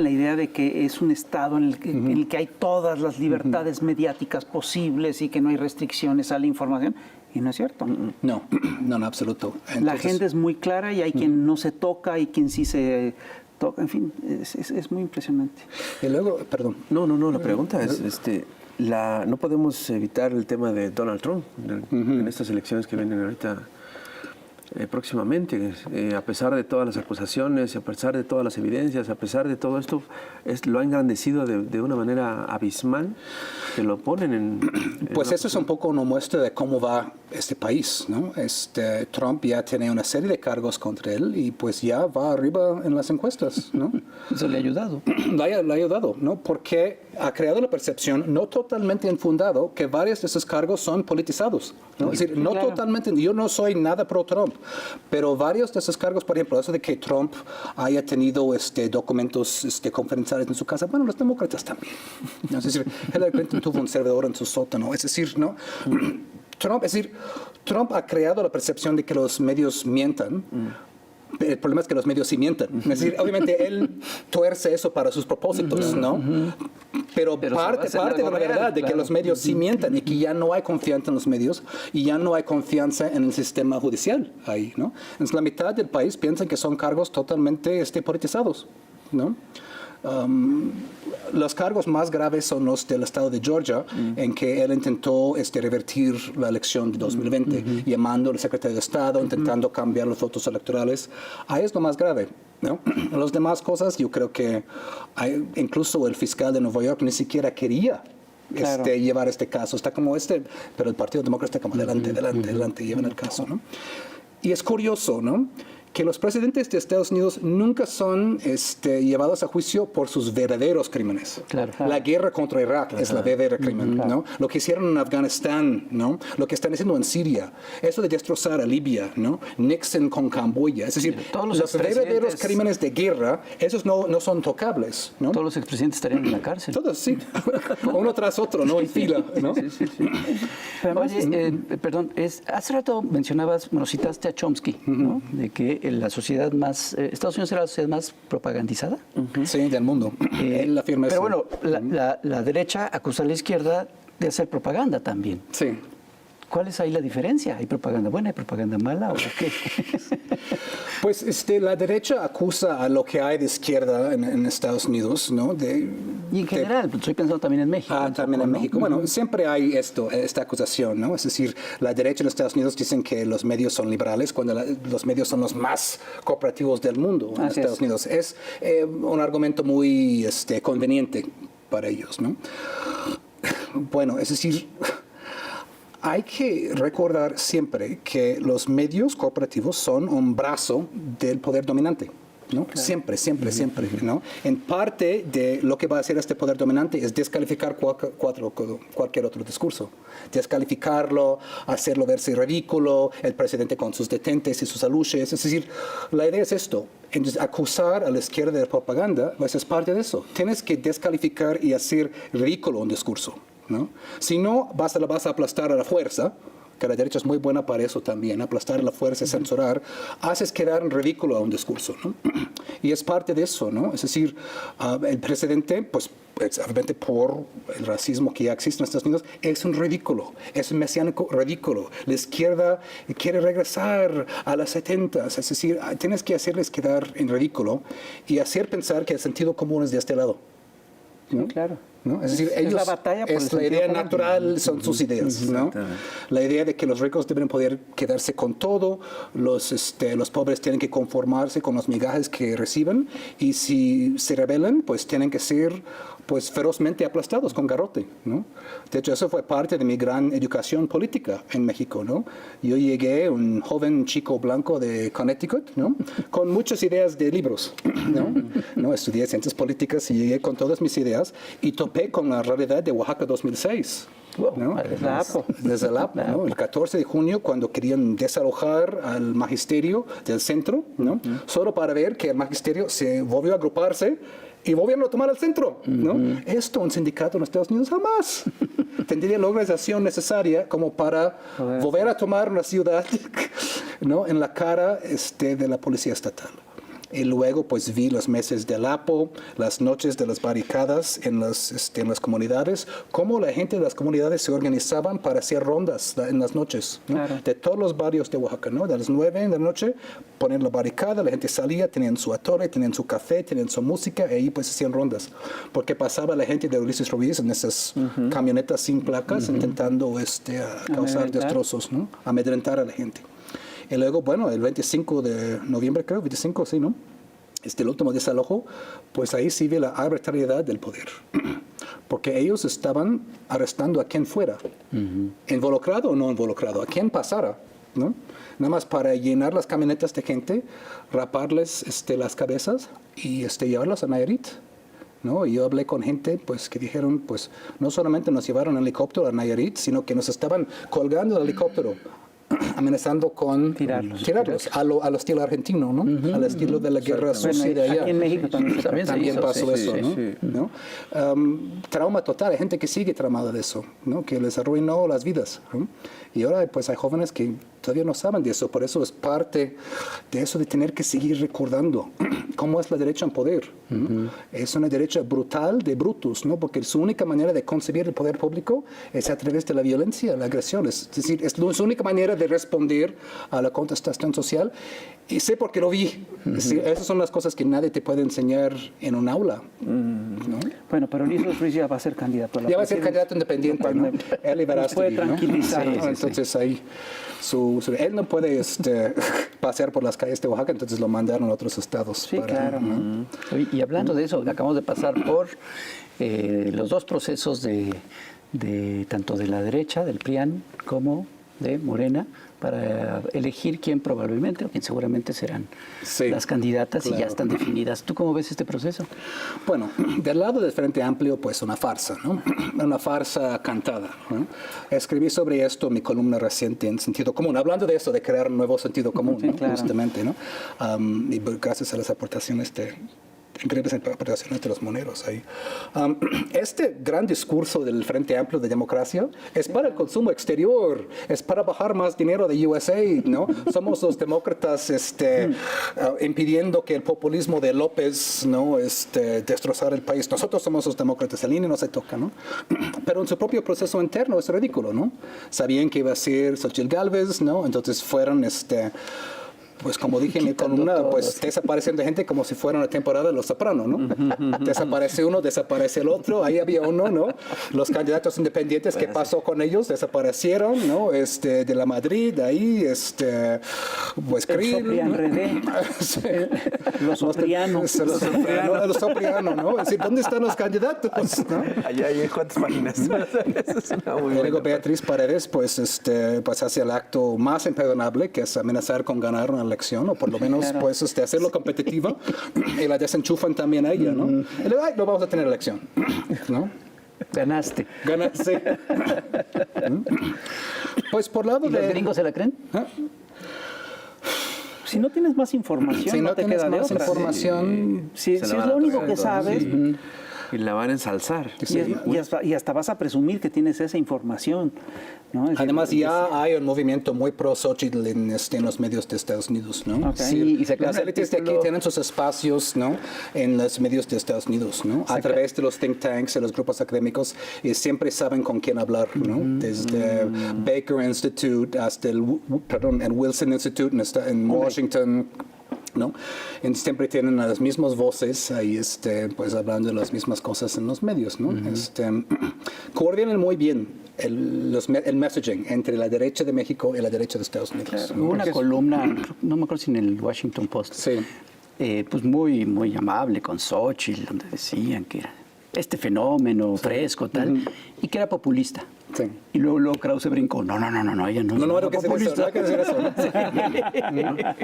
la idea de que es un estado en el que hay todas las libertades mediáticas posibles y que no hay restricciones a la información. Y no es cierto. No, en absoluto. La Entonces, agenda es muy clara y hay quien no se toca y quien sí se toca. En fin, es muy impresionante. Y luego, perdón. No, la pregunta es, no podemos evitar el tema de Donald Trump en estas elecciones que vienen ahorita próximamente, a pesar de todas las acusaciones, a pesar de todas las evidencias, a pesar de todo esto, lo ha engrandecido de una manera abismal, que lo ponen en Pues eso es un poco una muestra de cómo va este país, ¿no? Trump ya tiene una serie de cargos contra él y pues ya va arriba en las encuestas, ¿no? Eso le ha ayudado. Le ha ayudado, ¿no? Porque ha creado la percepción, no totalmente infundado, que varios de esos cargos son politizados, ¿no? Es decir, no Claro. totalmente, yo no soy nada pro Trump, pero varios de esos cargos, por ejemplo, eso de que Trump haya tenido documentos confidenciales en su casa, bueno, los demócratas también, ¿no? Es decir, Hillary Clinton tuvo un servidor en su sótano, es decir, ¿no? Trump ha creado la percepción de que los medios mientan. El problema es que los medios sí mientan. Es decir, obviamente él tuerce eso para sus propósitos, ¿no? Pero parte de la verdad de que los medios sí mientan y que ya no hay confianza en los medios y ya no hay confianza en el sistema judicial ahí, ¿no? Entonces la mitad del país piensa que son cargos totalmente politizados, ¿no? Los cargos más graves son los del estado de Georgia, en que él intentó revertir la elección de 2020, llamando al secretario de Estado, intentando cambiar los votos electorales. Pero ahí es lo más grave, ¿no? Las demás cosas, yo creo que incluso el fiscal de Nueva York ni siquiera quería llevar este caso. Está como pero el Partido Demócrata está como adelante, llevan el caso, ¿no? Y es curioso, ¿no? que los presidentes de Estados Unidos nunca son llevados a juicio por sus verdaderos crímenes. Claro. La guerra contra Irak es la verdadera crimen, ¿no? Lo que hicieron en Afganistán, ¿no? Lo que están haciendo en Siria, eso de destrozar a Libia, ¿no? Nixon con Camboya, es decir, todos los verdaderos crímenes de guerra, esos no son tocables, ¿no? Todos los expresidentes estarían en la cárcel. Todos, sí. Uno tras otro, ¿no? En fila, ¿no? Sí. Oye, perdón, hace rato mencionabas, bueno, citaste a Chomsky, ¿no? De que la sociedad más, Estados Unidos era la sociedad más propagandizada. Sí, del mundo. Él afirma Pero eso. bueno, la derecha acusa a la izquierda de hacer propaganda también. Sí. ¿Cuál es ahí la diferencia? ¿Hay propaganda buena, hay propaganda mala o qué? Pues la derecha acusa a lo que hay de izquierda en Estados Unidos, ¿no? Y en general, estoy pensando también en México. También en México. Bueno, siempre hay esta acusación, ¿no? Es decir, la derecha en Estados Unidos dicen que los medios son liberales cuando los medios son los más cooperativos del mundo en Estados Unidos. Es un argumento muy conveniente para ellos, ¿no? Bueno, es decir, hay que recordar siempre que los medios cooperativos son un brazo del poder dominante, ¿no? Claro. Siempre, ¿no? En parte de lo que va a hacer este poder dominante es descalificar cualquier otro discurso. Descalificarlo, hacerlo verse ridículo, el presidente con sus detentes y sus aluches. Es decir, la idea es esto. Entonces, acusar a la izquierda de propaganda, pues es parte de eso. Tienes que descalificar y hacer ridículo un discurso, ¿no? Si no, la vas a aplastar a la fuerza, que la derecha es muy buena para eso también, aplastar a la fuerza, censurar, haces quedar en ridículo a un discurso, ¿no? Y es parte de eso, ¿no? Es decir, el presidente, pues, obviamente por el racismo que ya existe en Estados Unidos, es un ridículo, es un mesiánico ridículo. La izquierda quiere regresar a las 70s, es decir, tienes que hacerles quedar en ridículo y hacer pensar que el sentido común es de este lado, ¿no? Sí, claro. ¿no? Es decir, ellos, la batalla por la idea natural son sus ideas, ¿no? La idea de que los ricos deben poder quedarse con todo, los pobres tienen que conformarse con los migajas que reciben y si se rebelan, pues tienen que ser pues ferozmente aplastados con garrote, ¿no? De hecho, eso fue parte de mi gran educación política en México, ¿no? Yo llegué, un joven chico blanco de Connecticut, ¿no? Con muchas ideas de libros, ¿no? Estudié ciencias políticas y llegué con todas mis ideas y topé con la realidad de Oaxaca 2006. ¿No? Desde el APO, ¿no? El 14 de junio, cuando querían desalojar al magisterio del centro, ¿no? Solo para ver que el magisterio se volvió a agruparse y volvieron a tomar el centro, ¿no? Esto un sindicato en Estados Unidos jamás tendría la organización necesaria como para volver a tomar una ciudad, ¿no? En la cara de la policía estatal. Y luego pues vi los meses del APO, las noches de las barricadas en las comunidades, cómo la gente de las comunidades se organizaban para hacer rondas en las noches, ¿no? Claro. De todos los barrios de Oaxaca, ¿no? De las 9 de la noche ponían la barricada, la gente salía, tenían su atole, tenían su café, tenían su música, y ahí pues hacían rondas. Porque pasaba la gente de Ulises Rodríguez en esas camionetas sin placas intentando causar destrozos, ¿no? Amedrentar a la gente. Y luego, bueno, el 25 de noviembre, creo, 25, sí, ¿no? El último desalojo, pues ahí sí ve la arbitrariedad del poder. Porque ellos estaban arrestando a quien fuera, involucrado o no involucrado, a quien pasara, ¿no? Nada más para llenar las camionetas de gente, raparles las cabezas y llevarlas a Nayarit, ¿no? Y yo hablé con gente pues, que dijeron, pues no solamente nos llevaron en helicóptero a Nayarit, sino que nos estaban colgando del helicóptero, amenazando con tirarlos a lo estilo argentino, ¿no? Al estilo de la guerra sucia de allá. Aquí en México también pasó eso, sí, ¿no? Sí. ¿no? Trauma total, hay gente que sigue traumada de eso, ¿no? Que les arruinó las vidas, ¿no? Y ahora pues hay jóvenes que todavía no saben de eso, por eso es parte de eso de tener que seguir recordando cómo es la derecha en poder, ¿no? Es una derecha brutal de brutos, ¿no? Porque su única manera de concebir el poder público es a través de la violencia, la agresión, es decir, es su única manera de responder a la contestación social, y sé porque lo vi. Sí, esas son las cosas que nadie te puede enseñar en un aula, ¿no? Bueno, pero Ulises Ruiz ya va a ser candidato a la ya va a ser candidato independiente, ¿no? Él y Verástegui, puede tranquilizar, ¿no? Entonces ahí él no puede pasear por las calles de Oaxaca, entonces lo mandaron a otros estados. Sí, claro. ¿no? Y hablando de eso, acabamos de pasar por los dos procesos de tanto de la derecha, del PRIAN, como de Morena para elegir quién probablemente o quién seguramente serán las candidatas y ya están definidas. ¿Tú cómo ves este proceso? Bueno, del lado del Frente Amplio, pues una farsa, ¿no? Una farsa cantada, ¿no? Escribí sobre esto en mi columna reciente en Sentido Común, hablando de eso, de crear un nuevo sentido común, ¿no? Justamente, ¿no? Y gracias a las aportaciones increíbles interpretaciones de los moneros ahí. Este gran discurso del Frente Amplio de democracia es para el consumo exterior, es para bajar más dinero de USAID, ¿no? Somos los demócratas impidiendo que el populismo de López, ¿no? Destrozar el país. Nosotros somos los demócratas, el INE no se toca, ¿no? Pero en su propio proceso interno es ridículo, ¿no? Sabían que iba a ser Xochitl Gálvez, ¿no? Entonces fueron, pues como dije en mi columna, pues desaparecen de gente como si fuera una temporada de Los Sopranos, ¿no? Desaparece uno, desaparece el otro, ahí había uno, ¿no? Los candidatos independientes, ¿qué pasó con ellos? Desaparecieron, ¿no? De la Madrid, ahí, pues Krill. Los Soprianos. Los Soprianos, ¿no? Es decir, ¿dónde están los candidatos? ¿No? Allá hay cuántas páginas. Luego Beatriz Paredes, pues hace el acto más imperdonable, que es amenazar con ganar una elección, o por lo menos pues hacerlo competitiva, y la desenchufan también a ella, ¿no? Y le, no vamos a tener elección, ¿no? Ganaste. Pues por lado ¿Y los gringos se la creen? Si no tienes más información, si no te tienes queda de más otra. información, Si es lo único que sabes, Y la van a ensalzar. y hasta vas a presumir que tienes esa información, ¿no? además ya hay un movimiento muy pro Xochitl en los medios de Estados Unidos, ¿no? Okay. Sí, y sacaron las élites de aquí tienen sus espacios, ¿no? En los medios de Estados Unidos, ¿no? A través de los think tanks, de los grupos académicos, y siempre saben con quién hablar, ¿no? Desde Baker Institute hasta el Wilson Institute en Washington, ¿no? Siempre tienen a las mismas voces ahí, pues hablando de las mismas cosas en los medios, ¿no? Coordinan muy bien el messaging entre la derecha de México y la derecha de Estados Unidos. Hubo una columna, no me acuerdo si en el Washington Post, pues muy, muy amable con Xochitl, donde decían que era este fenómeno fresco, tal, y que era populista. Sí. Y luego Krause brincó, no, ella no. No hay que decir eso, ¿no?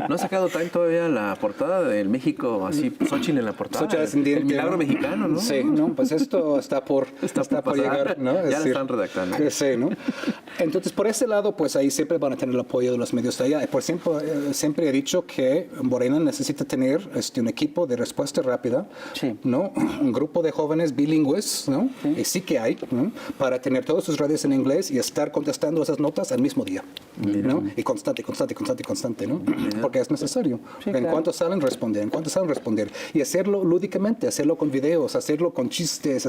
¿No ha sacado Time todavía la portada del México, así, Xochitl en la portada? El milagro mexicano, ¿no? Sí, ¿no? Pues esto está por llegar, ¿no? Ya lo están redactando. Sí, ¿no? Entonces, por ese lado, pues ahí siempre van a tener el apoyo de los medios de allá. Por siempre he dicho que Morena necesita tener un equipo de respuesta rápida, ¿no? Un grupo de jóvenes bilingües, ¿no? Y sí que hay, ¿no? Para tener todas sus redes en inglés y estar contestando esas notas al mismo día, ¿no? Y constante, ¿no? Porque es necesario. En cuanto salen, responder. Y hacerlo lúdicamente, hacerlo con videos, hacerlo con chistes,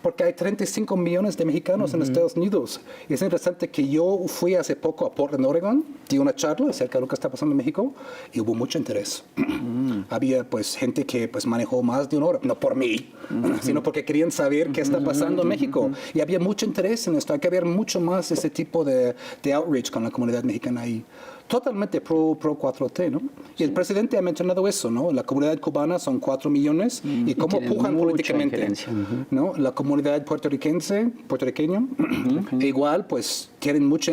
porque hay 35 millones de mexicanos en Estados Unidos. Y es interesante que yo fui hace poco a Portland, Oregon, di una charla acerca de lo que está pasando en México y hubo mucho interés. Había pues gente que pues manejó más de una hora, no por mí, sino porque querían saber qué está pasando en México. Y había mucho interés en esto. Hay que ver mucho más ese tipo de outreach con la comunidad mexicana ahí. Totalmente pro 4T, ¿no? Y el presidente ha mencionado eso, ¿no? La comunidad cubana son 4 millones y cómo pujan políticamente, ¿no? La comunidad puertorriqueña, igual, pues tienen mucha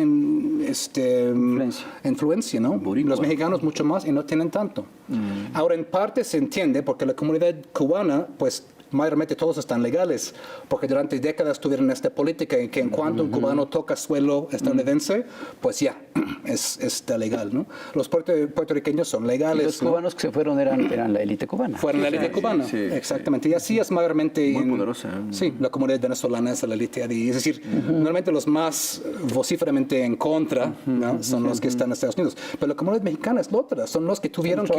influencia, ¿no? Los mexicanos mucho más y no tienen tanto. Ahora, en parte se entiende porque la comunidad cubana, pues mayormente todos están legales, porque durante décadas tuvieron esta política en que en cuanto un cubano toca suelo estadounidense, pues ya, está legal, ¿no? Los puertorriqueños son legales. Y los cubanos que se fueron eran la élite cubana. Fueron la élite cubana, exactamente. Y así es mayormente... Muy poderosa. Sí, la comunidad venezolana es la élite ahí. Es decir, normalmente los más vocíferamente en contra, ¿no? Son los que están en Estados Unidos. Pero la comunidad mexicana es la otra, son los que tuvieron son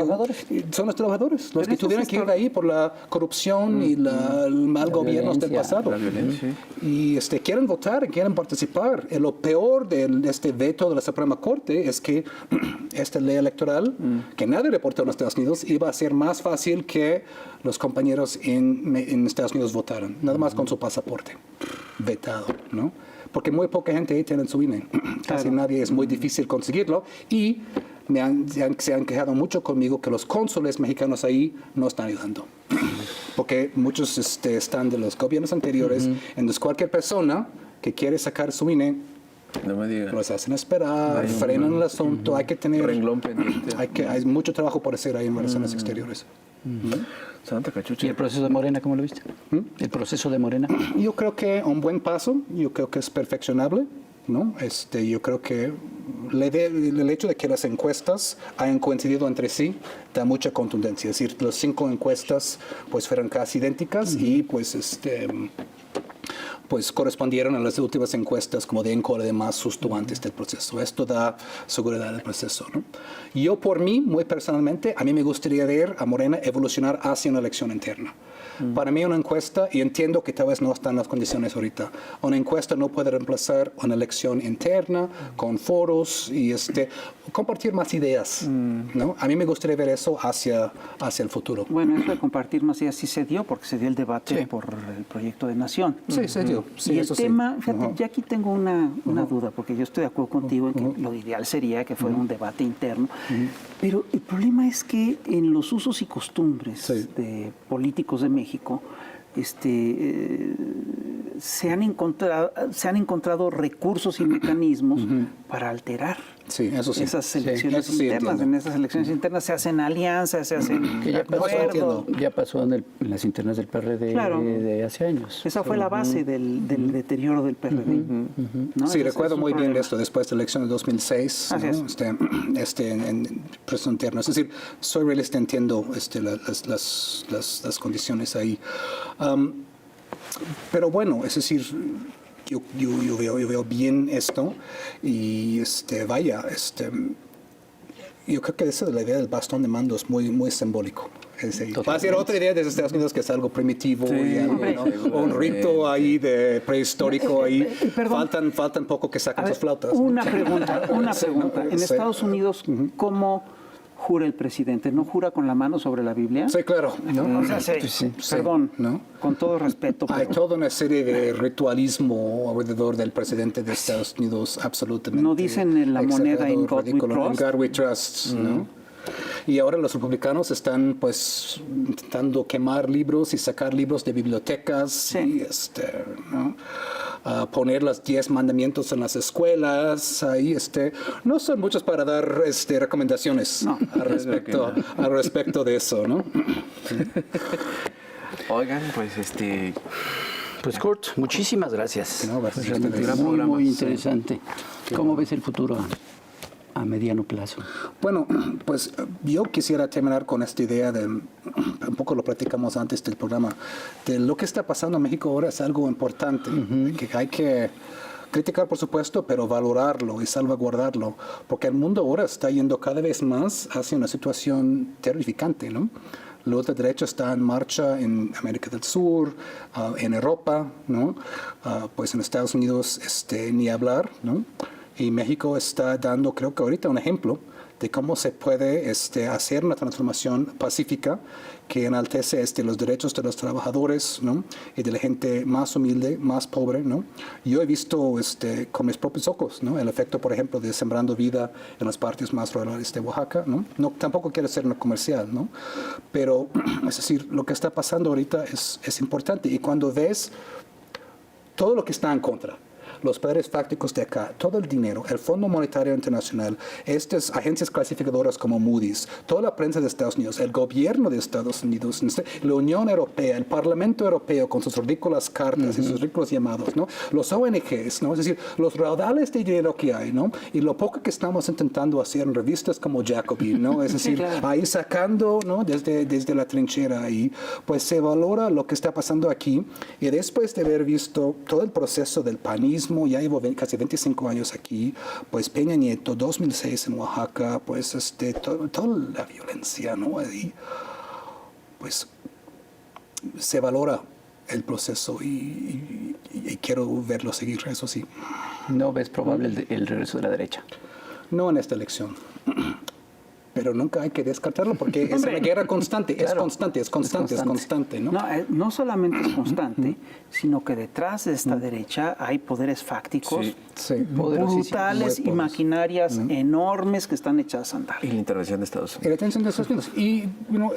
los trabajadores, los que tuvieron que ir ahí por la corrupción y el mal gobierno del pasado. La violencia. Y quieren votar, quieren participar. Y lo peor de este veto de la Suprema Corte es que esta ley electoral, que nadie reportó en Estados Unidos, iba a ser más fácil que los compañeros en Estados Unidos votaran, nada más con su pasaporte vetado, ¿no? Porque muy poca gente ahí tiene su INE. Casi nadie, es muy difícil conseguirlo. Y se han quejado mucho conmigo que los cónsules mexicanos ahí no están ayudando. Porque muchos están de los gobiernos anteriores, entonces cualquier persona que quiere sacar su INE No me digas. Los hacen esperar, frenan el asunto, hay que tener... Renglón pendiente. Hay mucho trabajo por hacer ahí en relaciones exteriores. Santa cachucha. ¿Y el proceso de Morena, cómo lo viste? ¿El proceso de Morena? Yo creo que un buen paso, yo creo que es perfeccionable, ¿no? Yo creo que el hecho de que las encuestas hayan coincidido entre sí da mucha contundencia. Es decir, las 5 encuestas pues fueron casi idénticas y pues correspondieron a las últimas encuestas como de ENCOR y demás justo antes del proceso. Esto da seguridad al proceso, ¿no? Yo por mí, muy personalmente, a mí me gustaría ver a Morena evolucionar hacia una elección interna. Para mí una encuesta, y entiendo que tal vez no están las condiciones ahorita, una encuesta no puede reemplazar una elección interna con foros y compartir más ideas, ¿no? A mí me gustaría ver eso hacia el futuro. Bueno, eso de compartir más ideas sí se dio, porque se dio el debate por el proyecto de nación. Sí, se dio. Sí, y el eso tema, sí. fíjate, ya aquí tengo una duda, porque yo estoy de acuerdo contigo en que lo ideal sería que fuera un debate interno, pero el problema es que en los usos y costumbres de políticos de México, se han encontrado recursos y mecanismos para alterar esas elecciones internas. En esas elecciones internas se hacen alianzas, se hacen acuerdos. Ya pasó en las internas del PRD de hace años. Esa fue la base del deterioro del PRD. ¿no? Sí, Ese recuerdo es un muy bien problema. esto después de la elección de 2006, Así ¿no? En proceso interno. Es decir, soy realista, entiendo las condiciones ahí. Pero bueno, es decir, yo veo bien esto y yo creo que eso de la idea del bastón de mando es muy simbólico. Va a ser otra idea de Estados Unidos que es algo primitivo y algo, ¿no? Un rito ahí de prehistórico ahí. Faltan poco que saquen sus flautas. Una pregunta. En Estados Unidos, ¿cómo jura el presidente? ¿No jura con la mano sobre la Biblia? Sí, claro. ¿No? O sea, perdón, ¿no? con todo respeto. Hay toda una serie de ritualismo alrededor del presidente de Estados Unidos, absolutamente. No dicen en la moneda "In God we ridículo. trust". In God we trust, ¿no? Y ahora los republicanos están pues intentando quemar libros y sacar libros de bibliotecas y ¿no? Poner los 10 mandamientos en las escuelas. Ahí no son muchos para dar recomendaciones al respecto de eso, ¿no? Oigan, pues Pues Kurt, muchísimas gracias. No, gracias a Realmente ustedes. muy interesante. ¿Cómo ves el futuro a mediano plazo? Bueno, pues yo quisiera terminar con esta idea un poco lo platicamos antes del programa, de lo que está pasando en México ahora es algo importante, que hay que criticar, por supuesto, pero valorarlo y salvaguardarlo, porque el mundo ahora está yendo cada vez más hacia una situación terrificante, ¿no? La ultraderecha está en marcha en América del Sur, en Europa, ¿no? Pues en Estados Unidos ni hablar, ¿no? Y México está dando, creo que ahorita, un ejemplo de cómo se puede hacer una transformación pacífica que enaltece los derechos de los trabajadores, ¿no? Y de la gente más humilde, más pobre, ¿no? Yo he visto con mis propios ojos, ¿no? El efecto, por ejemplo, de Sembrando Vida en las partes más rurales de Oaxaca, ¿no? Tampoco quiero ser una comercial, ¿no? Pero, es decir, lo que está pasando ahorita es importante. Y cuando ves todo lo que está en contra, los poderes fácticos de acá, todo el dinero, el Fondo Monetario Internacional, estas agencias clasificadoras como Moody's, toda la prensa de Estados Unidos, el gobierno de Estados Unidos, la Unión Europea, el Parlamento Europeo con sus ridículas cartas y sus ridículos llamados, ¿no? Los ONGs, ¿no? Es decir, los raudales de dinero que hay, ¿no? Y lo poco que estamos intentando hacer en revistas como Jacobin, ¿no? Es decir, ahí sacando, ¿no? Desde la trinchera ahí, pues se valora lo que está pasando aquí y después de haber visto todo el proceso del panismo, ya llevo casi 25 años aquí, pues Peña Nieto, 2006 en Oaxaca, pues toda la violencia, ¿no? Ahí, pues se valora el proceso y quiero verlo seguir, eso sí. ¿No ves probable el regreso de la derecha? No en esta elección. pero nunca hay que descartarlo porque es una guerra constante, es constante, ¿no? No solamente es constante, sino que detrás de esta derecha hay poderes fácticos brutales y maquinarias enormes que están echadas a andar. Y la intervención de Estados Y Unidos. la tensión de Estados Unidos. Y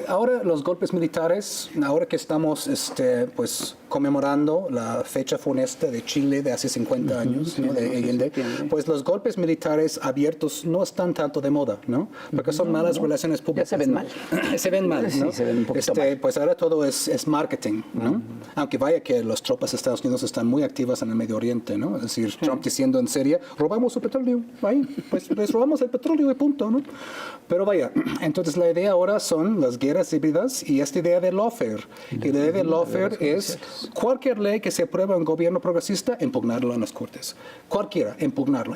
ahora los golpes militares, ahora que estamos pues conmemorando la fecha funesta de Chile de hace 50 años, ¿no? De Allende, pues los golpes militares abiertos no están tanto de moda, ¿no? Porque son malas relaciones públicas. Ya se ven mal. Se ven mal, ¿no? Sí, se ven un poquito mal. Pues ahora todo es marketing, ¿no? Aunque vaya que las tropas de Estados Unidos están muy activas en el Medio Oriente, ¿no? Es decir, Trump diciendo en serio, robamos el petróleo, ahí, pues les robamos el petróleo y punto, ¿no? Pero vaya, entonces la idea ahora son las guerras híbridas y esta idea de lawfare. Y la idea de lawfare es cualquier ley que se aprueba en un gobierno progresista, impugnarlo en las cortes. Cualquiera, impugnarlo.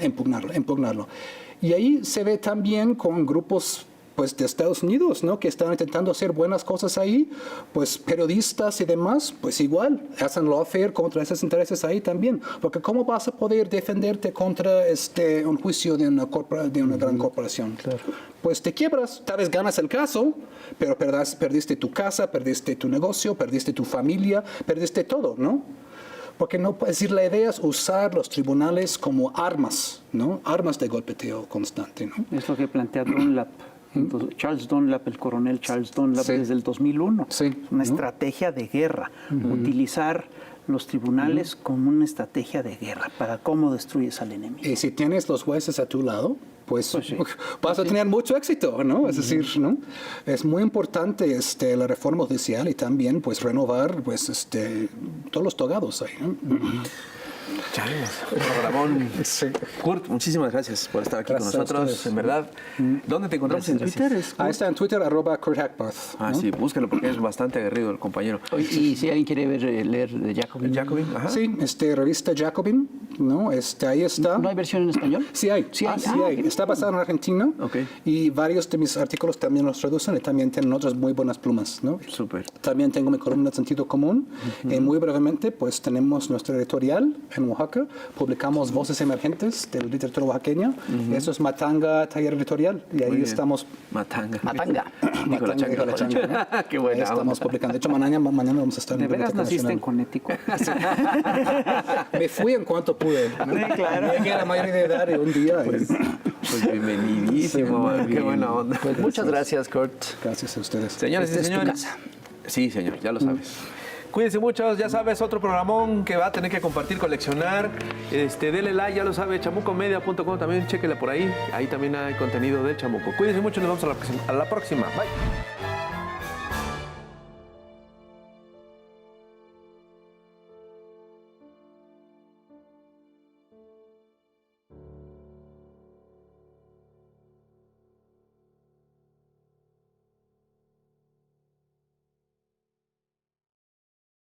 Y ahí se ve también con grupos pues de Estados Unidos, ¿no? Que están intentando hacer buenas cosas ahí, pues periodistas y demás, pues igual, hacen lawfare contra esos intereses ahí también, porque ¿cómo vas a poder defenderte contra un juicio de una gran corporación? Claro. Pues te quiebras, tal vez ganas el caso, pero perdiste tu casa, perdiste tu negocio, perdiste tu familia, perdiste todo, ¿no? Porque no, es decir, la idea es usar los tribunales como armas, ¿no? Armas de golpeteo constante, ¿no? Es lo que plantea Dunlap. Charles Dunlap, el coronel Charles Dunlap, desde el 2001. Una estrategia de guerra. Utilizar los tribunales como una estrategia de guerra para cómo destruyes al enemigo. Y si tienes los jueces a tu lado, pues vas a tener mucho éxito, ¿no? Es decir, ¿no? Es muy importante la reforma judicial y también pues renovar pues todos los togados ahí, ¿no? Programón. Kurt, muchísimas gracias por estar aquí con nosotros. En verdad, ¿dónde te encontramos en Twitter? Ahí está en Twitter, @Kurt Hackbarth. Ah, sí, búsquelo porque es bastante aguerrido el compañero. Y si alguien quiere leer de Jacobin. Jacobin, ajá. Sí, revista Jacobin, ¿no? Ahí está. ¿No hay versión en español? Sí hay. Está basado en Argentina. Y varios de mis artículos también los traducen y también tienen otras muy buenas plumas, ¿no? Súper. También tengo mi columna de sentido común. Muy brevemente, pues tenemos nuestra editorial en Oaxaca. Publicamos Voces Emergentes de la literatura oaxaqueña. Eso es Matanga Taller Editorial. Y ahí estamos. Matanga. Dijo la changa. ¿No? Qué buena. Ahí estamos publicando. De hecho, mañana vamos a estar ¿De en la veras Biblioteca naciste en Nacional. Connecticut? Me fui en cuanto pude. Claro. Llegué a la mayoría de edad y un día. Pues bienvenidísimo. Qué buena onda. Pues muchas gracias, Kurt. Gracias a ustedes. Señores y señores. Sí, señor, ya lo sabes. Cuídense mucho, ya sabes, otro programón que va a tener que compartir, coleccionar. Dele like, ya lo sabe, chamucomedia.com, también chéquela por ahí. Ahí también hay contenido del Chamuco. Cuídense mucho, nos vemos a la próxima. Bye.